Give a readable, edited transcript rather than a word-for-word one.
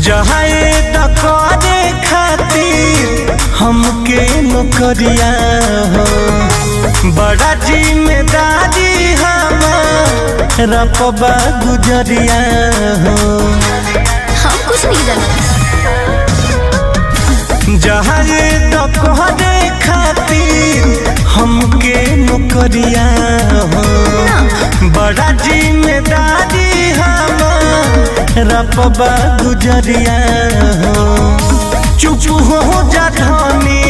जहाए करे खातिर हमके नौकरिया हो, बड़ा जिम्मेदारी हमारा पबा गुजरिया हो। हम कुछ नहीं जानते। जहाए करे खातिर हमके नौकरिया हो, बड़ा जिम्मेदारी रपबा गुजरिया हो। चुप हो जा धनी